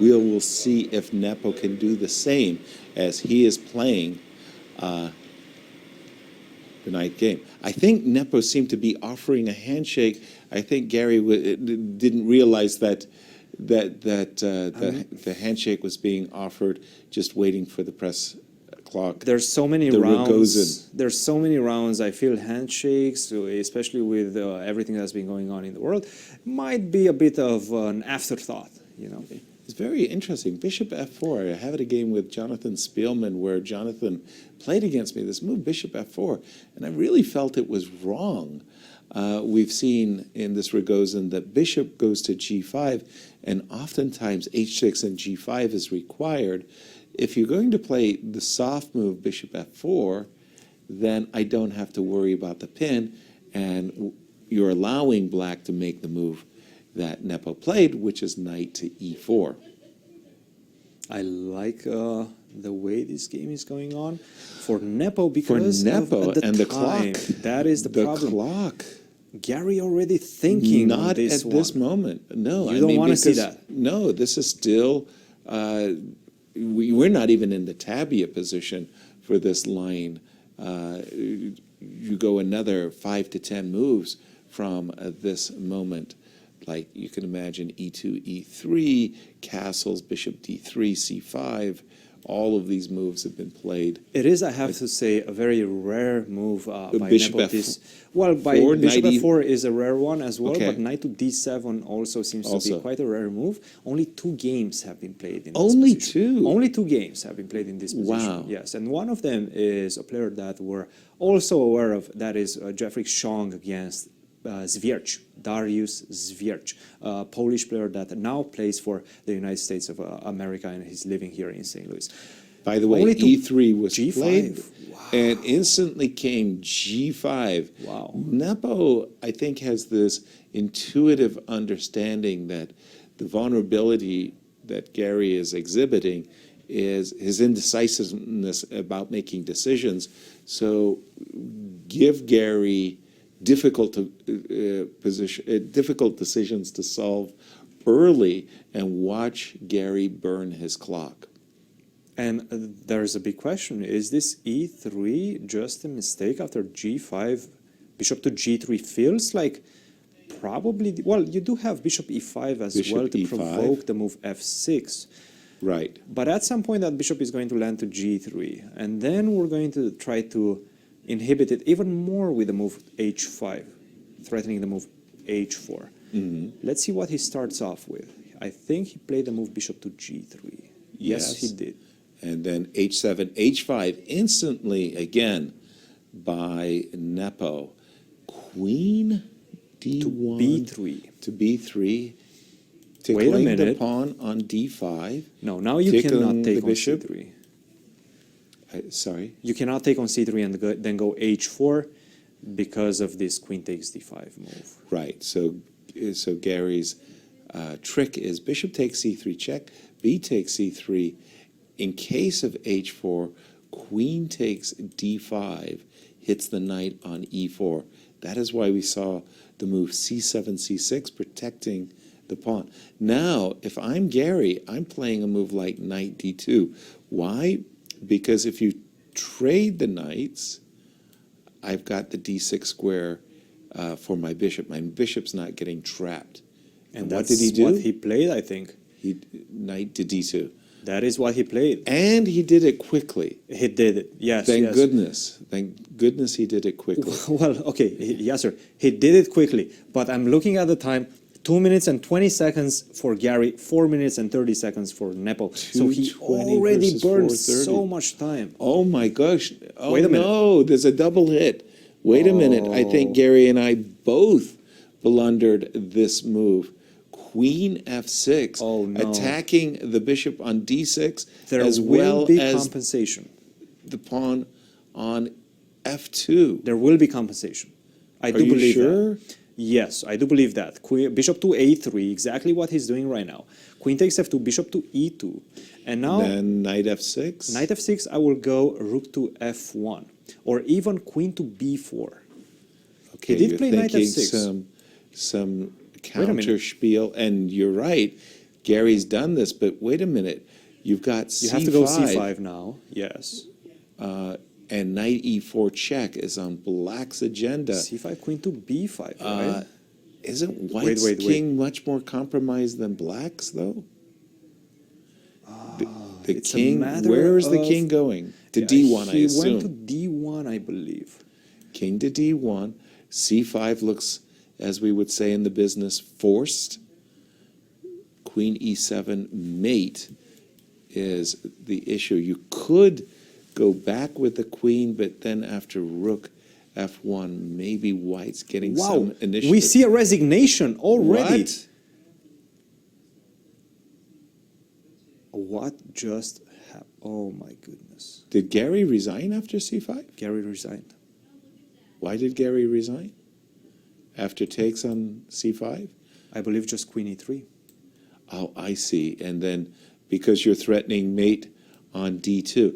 we will see if Nepo can do the same as he is playing the night game. I think Nepo seemed to be offering a handshake. I think Garry didn't realize that the handshake was being offered, just waiting for the press clock. There's so many rounds. There's so many rounds. I feel handshakes, especially with everything that's been going on in the world, might be a bit of an afterthought. You know. It's very interesting. Bishop f4. I had a game with Jonathan Spielman where Jonathan played against me this move, Bishop f4, and I really felt it was wrong. We've seen in this Rogozin that Bishop goes to g5, and oftentimes h6 and g5 is required. If you're going to play the soft move, Bishop f4, then I don't have to worry about the pin, and you're allowing Black to make the move that Nepo played, which is knight to e4. I like the way this game is going on for Nepo because of the clock. That is the problem. The clock. Garry already thinking not this at this moment. No, you don't want to see that. No, this is still. We're not even in the tabia position for this line. You go another 5 to 10 moves from this moment. Like you can imagine e2, e3, castles, bishop d3, c5. All of these moves have been played. It is, I have to say, a very rare move by bishop Nepo. Bishop f4 is a rare one as well, but knight to d7 also seems to be quite a rare move. Only 2 games have been played in this position. Only 2 games have been played in this position. Wow. Yes, and one of them is a player that we're also aware of, that is Jeffrey Chong against Zwiercz, Dariusz Zwiercz, a Polish player that now plays for the United States of America, and he's living here in St. Louis. By the way, e3 was G5. played, and instantly came g5. Wow. Nepo, I think, has this intuitive understanding that the vulnerability that Garry is exhibiting is his indecisiveness about making decisions. So give Garry difficult decisions to solve early, and watch Garry burn his clock. And there's a big question. Is this e3 just a mistake after g5? Bishop to g3 feels like probably... Well, you do have bishop e5 as well to provoke the move f6. Right. But at some point that bishop is going to land to g3. And then we're going to try to inhibit it even more with the move h5, threatening the move h4. Let's see what he starts off with. I think he played the move bishop to g3. Yes, he did. And then h7, h5, instantly again by Nepo. Queen d1 to b3. To b3. Tickling the pawn on d5. No, now you cannot take on bishop. c3. Sorry? You cannot take on c3 and then go h4 because of this queen takes d5 move. Right. So Garry's trick is bishop takes c3 check, b takes c3. In case of h4, queen takes d5, hits the knight on e4. That is why we saw the move c7, c6, protecting the pawn. Now, if I'm Garry, I'm playing a move like knight d2. Why? Because if you trade the knights, I've got the d6 square for my bishop. My bishop's not getting trapped. And what did he do? What he played, I think. Knight to d2. That is what he played. And he did it quickly. He did it, yes. Thank goodness. Thank goodness he did it quickly. Well, okay, yes, sir. He did it quickly. But I'm looking at the time. 2 minutes and 20 seconds for Garry, 4 minutes and 30 seconds for Nepo. So he already burned so much time. Oh my gosh. Oh, wait a minute. No, there's a double hit. Wait a minute. I think Garry and I both blundered this move. Queen f6, attacking the bishop on d6, as well as compensation. The pawn on f2. There will be compensation. I do believe that. Yes, I do believe that. Bishop to a3, exactly what he's doing right now. Queen takes f2, bishop to e2. And now... Then knight f6. Knight f6, I will go rook to f1. Or even queen to b4. Okay, he did play knight f6. Some counter spiel, and you're right. Gary's done this, but wait a minute. You've got C5. You have to go c5 now. Yes. And knight e4 check is on black's agenda. c5, queen to b5, right? Isn't white's king much more compromised than black's, though? The it's a king, matter where is the of- king going? To Yeah, d1, I He assume. went to d1, I believe. King to d1. c5 looks, as we would say in the business, forced. Queen e7 mate is the issue. You could go back with the queen, but then after rook f1, maybe white's getting Wow, some initiative. we see a resignation already. What just happened? Oh my goodness. Did Garry resign after c5? Garry resigned. Why did Garry resign? After takes on c5? I believe just queen e3. Oh, I see. And then because you're threatening mate on d2.